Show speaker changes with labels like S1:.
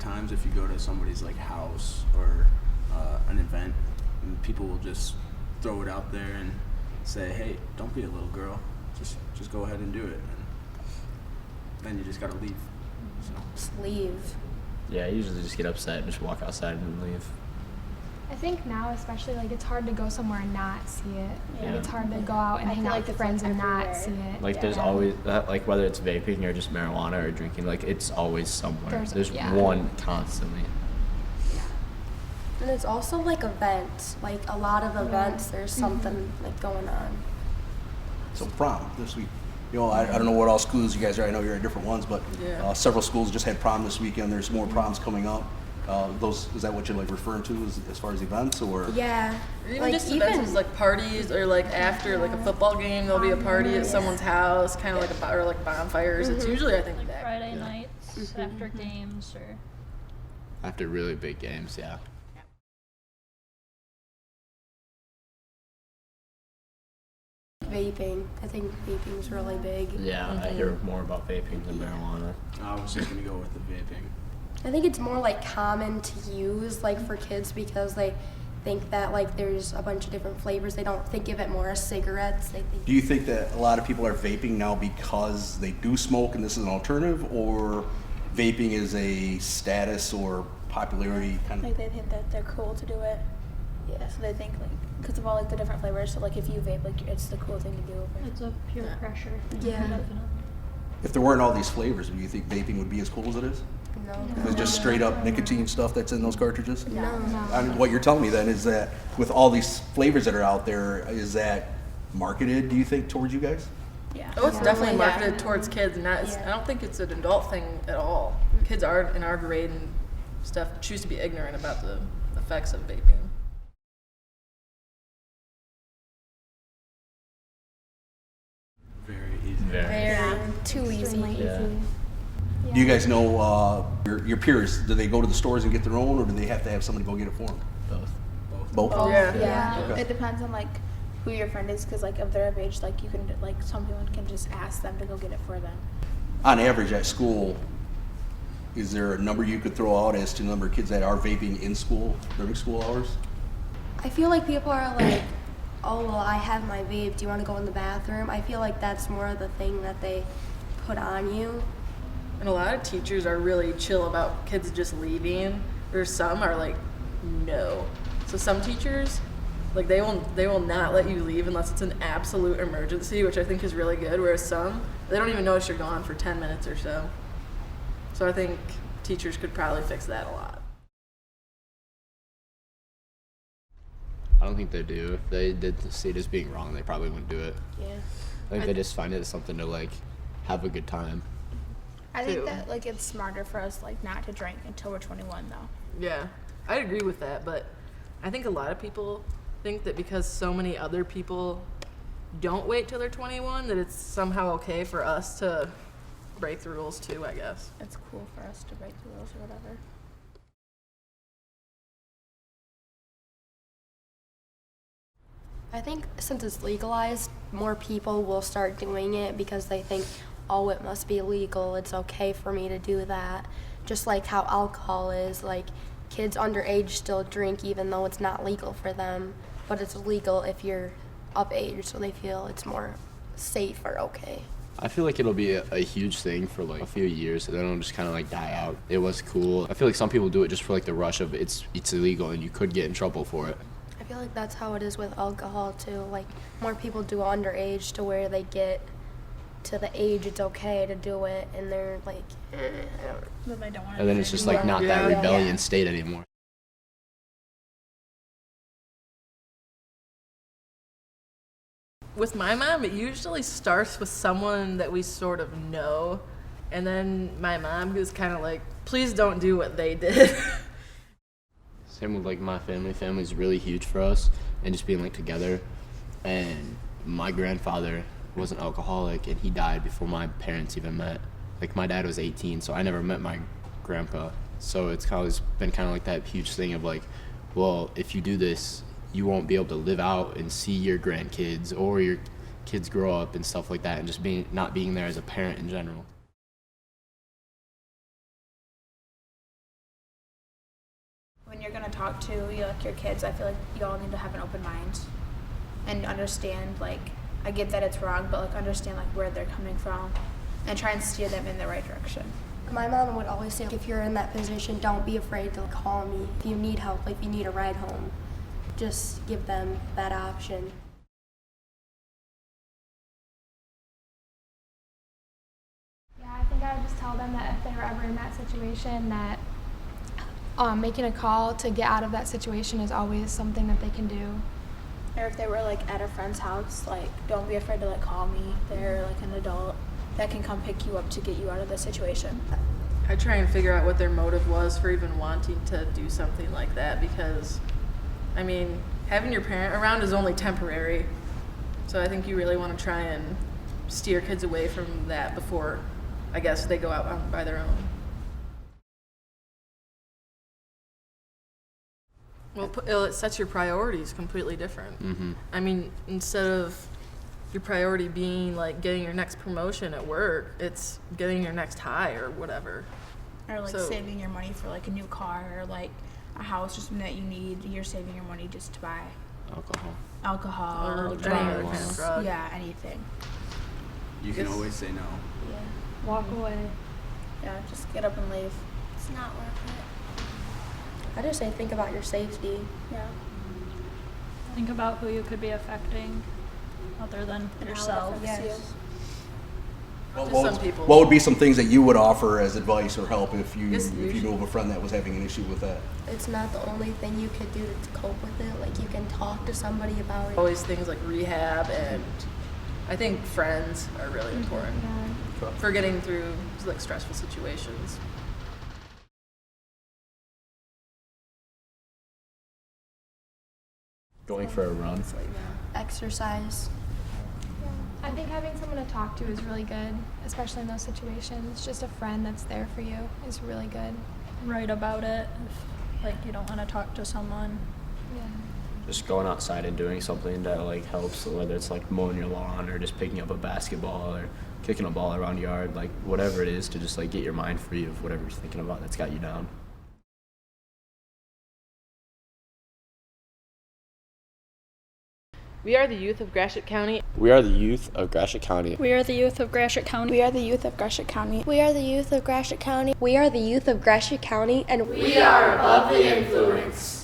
S1: times if you go to somebody's like house or an event, and people will just throw it out there and say, "Hey, don't be a little girl. Just go ahead and do it." And then you just gotta leave. So.
S2: Just leave.
S3: Yeah, I usually just get upset and just walk outside and leave.
S4: I think now, especially, like, it's hard to go somewhere and not see it.
S3: Yeah.
S4: Like, it's hard to go out and hang out with friends and not see it.
S3: Like, there's always, like, whether it's vaping or just marijuana or drinking, like, it's always somewhere. There's one constantly.
S2: And it's also, like, events. Like, a lot of events, there's something, like, going on.
S5: So prom this week. You know, I don't know what all schools you guys are. I know you're at different ones, but several schools just had prom this weekend. There's more proms coming up. Is that what you're like referring to as far as events, or?
S2: Yeah.
S6: Or even like, just events like parties, or like after like a football game, there'll be a party at someone's house, kind of like or like bonfires. It's usually I think
S7: like
S6: that.
S7: Friday nights after games or.
S3: After really big games, yeah.
S2: Vaping. I think vaping's really big.
S3: Yeah, I hear more about vaping than marijuana.
S1: I was just gonna go with the vaping.
S2: I think it's more like common to use like for kids because they think that like there's a bunch of different flavors. They don't think of it more as cigarettes. They think.
S5: Do you think that a lot of people are vaping now because they do smoke and this is an alternative, or vaping is a status or popularity kind of?
S8: Like they think that they're cool to do it.
S2: Yeah.
S8: So they think like because of all like the different flavors. So like if you vape, like it's the cool thing to do.
S7: It's a peer pressure thing.
S2: Yeah.
S7: Definitely.
S5: If there weren't all these flavors, do you think vaping would be as cool as it is?
S2: No.
S5: If it's just straight up nicotine stuff that's in those cartridges?
S2: No.
S5: I mean, what you're telling me then is that with all these flavors that are out there, is that marketed, do you think, towards you guys?
S8: Yeah.
S6: Oh, it's definitely
S2: Yeah.
S6: marketed towards kids, and I don't think it's an adult thing at all. Kids are in our grade and stuff choose to be ignorant about the effects of vaping.
S1: Very easy.
S2: Very too easy.
S3: Yeah.
S5: Do you guys know your peers? Do they go to the stores and get their own, or do they have to have somebody go get it for them?
S3: Both.
S5: Both?
S6: Yeah.
S8: Yeah.
S5: Okay.
S8: It depends on like who your friend is, because like if they're of age, like you can like someone can just ask them to go get it for them.
S5: On average at school, is there a number you could throw out as to the number of kids that are vaping in school during school hours?
S2: I feel like people are like, oh, well, I have my vape. Do you want to go in the bathroom? I feel like that's more of the thing that they put on you.
S6: And a lot of teachers are really chill about kids just leaving, or some are like, no. So some teachers, like they will not let you leave unless it's an absolute emergency, which I think is really good. Whereas some, they don't even notice you're gone for 10 minutes or so. So I think teachers could probably fix that a lot.
S3: I don't think they do. If they did see it as being wrong, they probably wouldn't do it.
S2: Yeah.
S3: I think they just find it as something to like have a good time.
S8: I think that like it's smarter for us like not to drink until we're 21 though.
S6: Yeah, I agree with that, but I think a lot of people think that because so many other people don't wait till they're 21, that it's somehow okay for us to break the rules too, I guess.
S8: It's cool for us to break the rules or whatever.
S2: I think since it's legalized, more people will start doing it because they think, oh, it must be legal. It's okay for me to do that. Just like how alcohol is, like kids underage still drink even though it's not legal for them, but it's legal if you're of age, so they feel it's more safe or okay.
S3: I feel like it'll be a huge thing for like a few years, and then it'll just kind of like die out. It was cool. I feel like some people do it just for like the rush of it's illegal and you could get in trouble for it.
S2: I feel like that's how it is with alcohol too. Like more people do underage to where they get to the age it's okay to do it, and they're like, I don't.
S8: But they don't want to.
S3: And then it's just like not that rebellion state anymore.
S6: With my mom, it usually starts with someone that we sort of know, and then my mom is kind of like, please don't do what they did.
S3: Same with like my family. Family's really huge for us, and just being like together. And my grandfather was an alcoholic, and he died before my parents even met. Like my dad was 18, so I never met my grandpa. So it's always been kind of like that huge thing of like, well, if you do this, you won't be able to live out and see your grandkids or your kids grow up and stuff like that, and just not being there as a parent in general.
S8: gonna talk to like your kids, I feel like you all need to have an open mind and understand, like, I get that it's wrong, but like understand like where they're coming from and try and steer them in the right direction.
S2: My mom would always say, if you're in that position, don't be afraid to call me. If you need help, if you need a ride home, just give them that option.
S4: Yeah, I think I would just tell them that if they were ever in that situation, that making a call to get out of that situation is always something that they can do.
S8: Or if they were like at a friend's house, like don't be afraid to like call me. They're like an adult that can come pick you up to get you out of the situation.
S6: I try and figure out what their motive was for even wanting to do something like that, because, I mean, having your parent around is only temporary. So I think you really want to try and steer kids away from that before, I guess, they go out by their own. Well, it sets your priorities completely different.
S3: Mm-hmm.
S6: I mean, instead of your priority being like getting your next promotion at work, it's getting your next high or whatever.
S8: Or like saving your money for like a new car or like a house or something that you need. You're saving your money just to buy alcohol
S6: Or
S8: or
S6: any other kind of
S8: drugs.
S6: drug.
S8: Yeah, anything.
S1: You can
S6: Yes.
S1: always say no.
S8: Yeah.
S7: Walk away.
S8: Yeah, just get up and leave.
S2: It's not worth it. I just say think about your safety.
S8: Yeah.
S7: Think about who you could be affecting other than
S8: And how it
S7: yourself.
S8: affects you.
S6: Some people.
S5: What would be some things that you would offer as advice or help if you
S6: Yes,
S5: knew of a friend that was having an issue with that?
S2: It's not the only thing you could do to cope with it. Like, you can talk to somebody about it.
S6: Always things like rehab, and I think friends are really important for getting through like stressful situations.
S3: Going for a run.
S2: Exercise.
S4: I think having someone to talk to is really good, especially in those situations. Just a friend that's there for you is really good.
S7: Write about it if like you don't want to talk to someone.
S4: Yeah.
S3: Just going outside and doing something that like helps, whether it's like mowing your lawn or just picking up a basketball or kicking a ball around the yard, like whatever it is to just like get your mind free of whatever you're thinking about that's got you down.
S6: We are the youth of Gratiot County.
S3: We are the youth of Gratiot County.
S7: We are the youth of Gratiot County.
S8: We are the youth of Gratiot County.
S2: We are the youth of Gratiot County. We are the youth of Gratiot County, and
S9: We are above the influence.